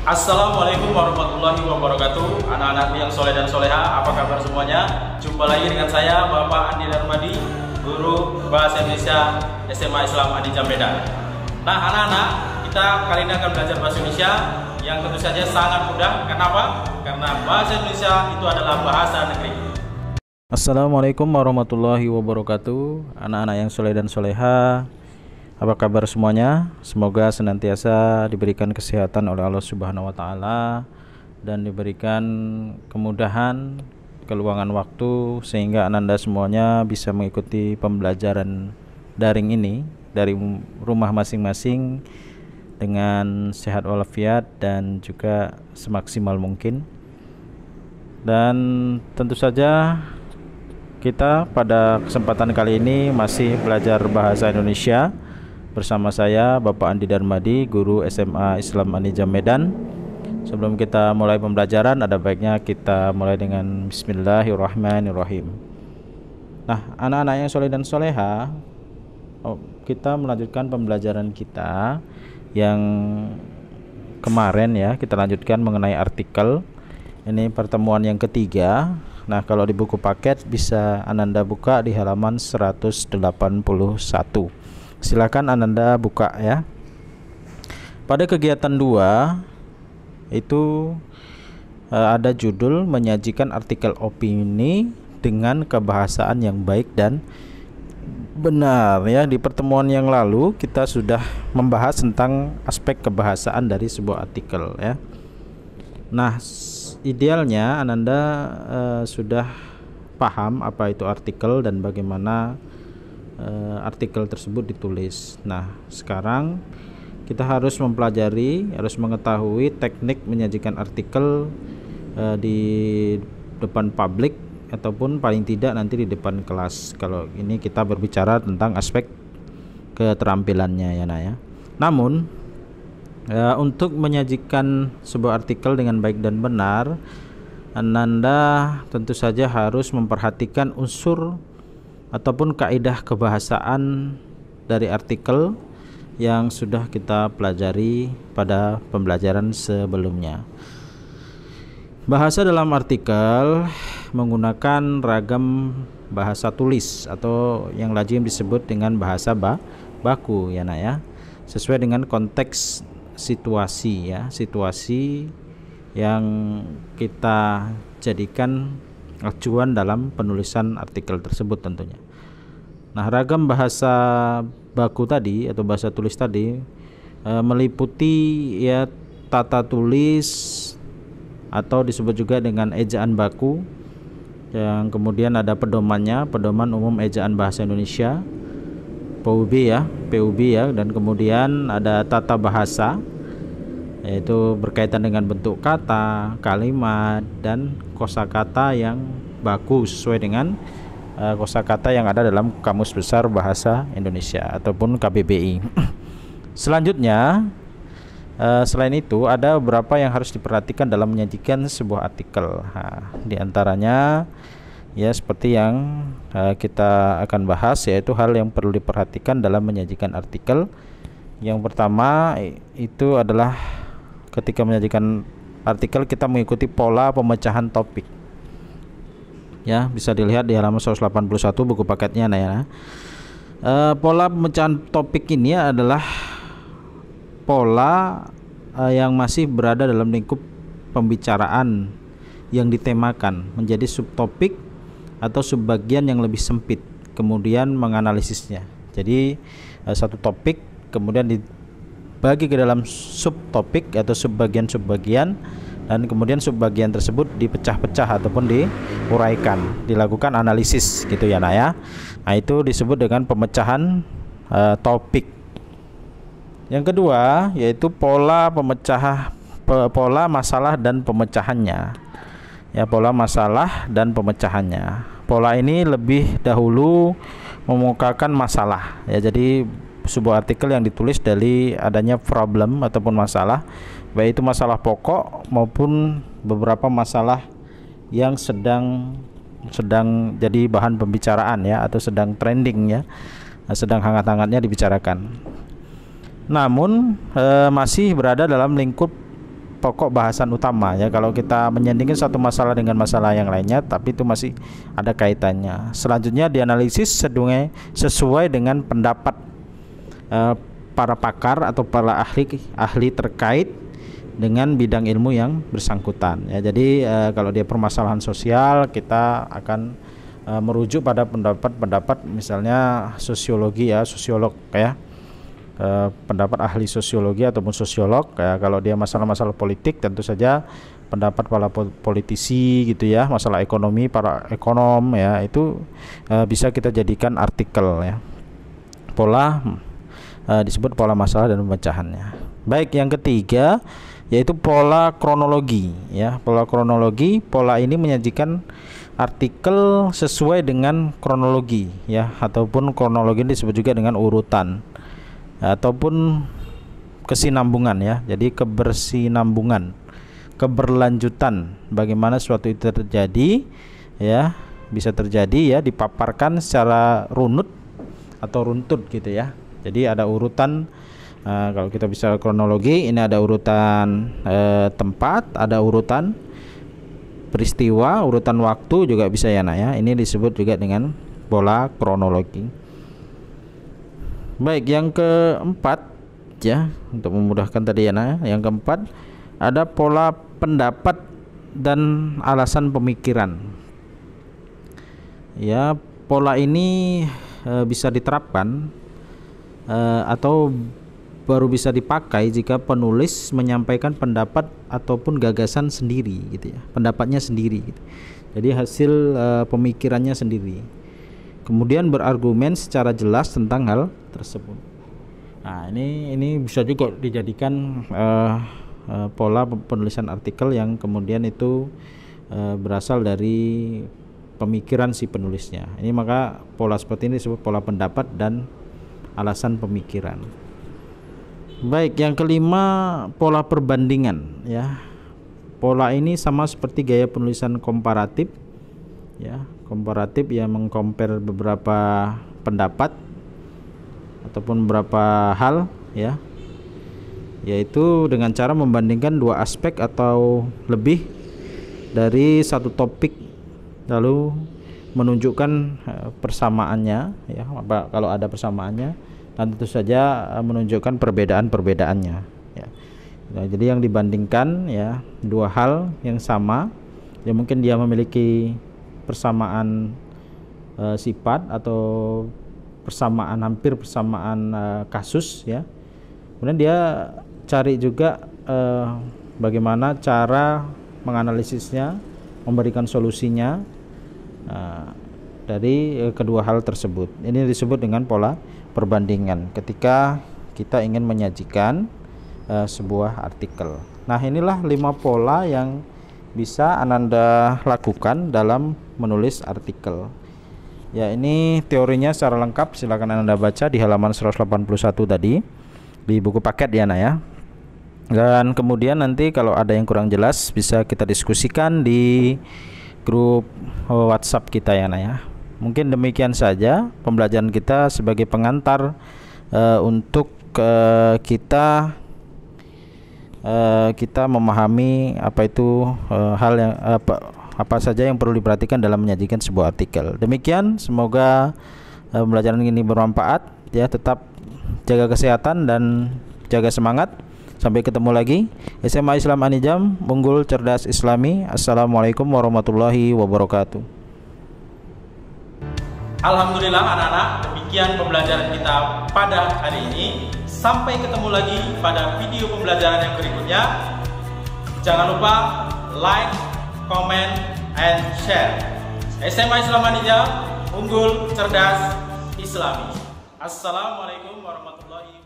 Assalamualaikum warahmatullahi wabarakatuh. Anak-anak yang soleh dan soleha, apa kabar semuanya? Jumpa lagi dengan saya, Bapak Andi Darmadi, guru Bahasa Indonesia SMA Islam Adi Jammedan. Nah anak-anak, kita kali ini akan belajar Bahasa Indonesia yang tentu saja sangat mudah. Kenapa? Karena Bahasa Indonesia itu adalah bahasa negeri. Assalamualaikum warahmatullahi wabarakatuh. Anak-anak yang soleh dan soleha, apa kabar semuanya? Semoga senantiasa diberikan kesehatan oleh Allah Subhanahu wa taala dan diberikan kemudahan, keluangan waktu sehingga Ananda semuanya bisa mengikuti pembelajaran daring ini dari rumah masing-masing dengan sehat walafiat dan juga semaksimal mungkin. Dan tentu saja kita pada kesempatan kali ini masih belajar bahasa Indonesia bersama saya Bapak Andi Darmadi, guru SMA Islam Adi Jammedan. Sebelum kita mulai pembelajaran, ada baiknya kita mulai dengan Bismillahirrahmanirrahim. Nah, anak-anak yang soleh dan soleha, kita melanjutkan pembelajaran kita yang kemarin ya. Kita lanjutkan mengenai artikel. Ini pertemuan yang ketiga. Nah, kalau di buku paket bisa Ananda buka di halaman 181. Silakan Ananda buka ya. Pada kegiatan 2 itu ada judul menyajikan artikel opini dengan kebahasaan yang baik dan benar ya. Di pertemuan yang lalu kita sudah membahas tentang aspek kebahasaan dari sebuah artikel ya. Nah, idealnya Ananda sudah paham apa itu artikel dan bagaimana artikel tersebut ditulis. Nah, sekarang kita harus mempelajari, harus mengetahui teknik menyajikan artikel di depan publik ataupun paling tidak nanti di depan kelas. Kalau ini kita berbicara tentang aspek keterampilannya ya Nak ya. Namun untuk menyajikan sebuah artikel dengan baik dan benar, Ananda tentu saja harus memperhatikan unsur ataupun kaidah kebahasaan dari artikel yang sudah kita pelajari pada pembelajaran sebelumnya. Bahasa dalam artikel menggunakan ragam bahasa tulis atau yang lazim disebut dengan bahasa baku ya Nak ya, sesuai dengan konteks situasi ya, situasi yang kita jadikan acuan dalam penulisan artikel tersebut tentunya. Nah, ragam bahasa baku tadi atau bahasa tulis tadi meliputi ya tata tulis atau disebut juga dengan ejaan baku, yang kemudian ada pedomannya, pedoman umum ejaan bahasa Indonesia PUB ya, dan kemudian ada tata bahasa, yaitu berkaitan dengan bentuk kata, kalimat, dan kosakata yang baku sesuai dengan kosakata yang ada dalam Kamus Besar Bahasa Indonesia ataupun KBBI. Selanjutnya, selain itu ada beberapa yang harus diperhatikan dalam menyajikan sebuah artikel. Di antaranya ya seperti yang kita akan bahas, yaitu hal yang perlu diperhatikan dalam menyajikan artikel. Yang pertama itu adalah ketika menyajikan artikel kita mengikuti pola pemecahan topik. Ya, bisa dilihat di halaman 181 buku paketnya nah ya. Pola pemecahan topik ini adalah pola yang masih berada dalam lingkup pembicaraan yang ditemakan menjadi subtopik atau subbagian yang lebih sempit, kemudian menganalisisnya. Jadi satu topik kemudian dibagi ke dalam subtopik atau subbagian-subbagian, dan kemudian subbagian tersebut dipecah-pecah ataupun diuraikan, dilakukan analisis gitu ya Nak ya. Nah, itu disebut dengan pemecahan topik. Yang kedua yaitu pola masalah dan pemecahannya. Ya, pola masalah dan pemecahannya. Pola ini lebih dahulu memukakan masalah ya. Jadi sebuah artikel yang ditulis dari adanya problem ataupun masalah, baik itu masalah pokok maupun beberapa masalah yang sedang jadi bahan pembicaraan ya, atau sedang trending ya, sedang hangat-hangatnya dibicarakan. Namun masih berada dalam lingkup pokok bahasan utama ya. Kalau kita menyandingkan satu masalah dengan masalah yang lainnya, tapi itu masih ada kaitannya. Selanjutnya dianalisis sesuai dengan pendapat para pakar atau para ahli terkait dengan bidang ilmu yang bersangkutan ya. Jadi kalau dia permasalahan sosial, kita akan merujuk pada pendapat misalnya sosiologi ya, sosiolog ya, pendapat ahli sosiologi ataupun sosiolog ya. Kalau dia masalah-masalah politik, tentu saja pendapat para politisi gitu ya. Masalah ekonomi, para ekonom ya, itu bisa kita jadikan artikel ya. Pola disebut pola masalah dan pemecahannya. Baik, yang ketiga yaitu pola kronologi ya. Pola kronologi, pola ini menyajikan artikel sesuai dengan kronologi ya, ataupun kronologi disebut juga dengan urutan ataupun kesinambungan ya. Jadi kebersinambungan, keberlanjutan bagaimana suatu itu terjadi ya, bisa terjadi ya, dipaparkan secara runut atau runtut gitu ya. Jadi ada urutan, kalau kita bicara kronologi ini ada urutan tempat, ada urutan peristiwa, urutan waktu juga bisa ya nak ya. Ini disebut juga dengan pola kronologi. Baik, yang keempat ya, untuk memudahkan tadi ya nak, yang keempat ada pola pendapat dan alasan pemikiran ya. Pola ini bisa diterapkan atau baru bisa dipakai jika penulis menyampaikan pendapat ataupun gagasan sendiri gitu ya, pendapatnya sendiri gitu. Jadi hasil pemikirannya sendiri, kemudian berargumen secara jelas tentang hal tersebut. Nah, ini bisa juga dijadikan pola penulisan artikel yang kemudian itu berasal dari pemikiran si penulisnya. Ini maka pola seperti ini disebut pola pendapat dan alasan pemikiran. Baik, yang kelima pola perbandingan ya. Pola ini sama seperti gaya penulisan komparatif ya. Komparatif yang mengcompare beberapa pendapat ataupun beberapa hal ya, yaitu dengan cara membandingkan dua aspek atau lebih dari satu topik lalu menunjukkan persamaannya ya. Kalau ada persamaannya, dan tentu saja menunjukkan perbedaan-perbedaannya ya. Nah, jadi yang dibandingkan ya, dua hal yang sama ya, mungkin dia memiliki persamaan sifat atau hampir persamaan kasus ya. Kemudian dia cari juga bagaimana cara menganalisisnya, memberikan solusinya dari kedua hal tersebut. Ini disebut dengan pola perbandingan ketika kita ingin menyajikan sebuah artikel. Nah, inilah 5 pola yang bisa Ananda lakukan dalam menulis artikel. Ya, ini teorinya secara lengkap silakan Ananda baca di halaman 181 tadi di buku paket ya nak ya. Dan kemudian nanti kalau ada yang kurang jelas bisa kita diskusikan di grup WhatsApp kita ya nak ya. Mungkin demikian saja pembelajaran kita sebagai pengantar untuk kita memahami apa itu hal yang apa saja yang perlu diperhatikan dalam menyajikan sebuah artikel. Demikian, semoga pembelajaran ini bermanfaat ya. Tetap jaga kesehatan dan jaga semangat. Sampai ketemu lagi. SMA Islam Anijam, unggul cerdas Islami. Assalamualaikum warahmatullahi wabarakatuh. Alhamdulillah anak-anak, demikian pembelajaran kita pada hari ini. Sampai ketemu lagi pada video pembelajaran yang berikutnya. Jangan lupa like, comment, and share. SMA Islam Anijam, unggul cerdas Islami. Assalamualaikum warahmatullahi wabarakatuh.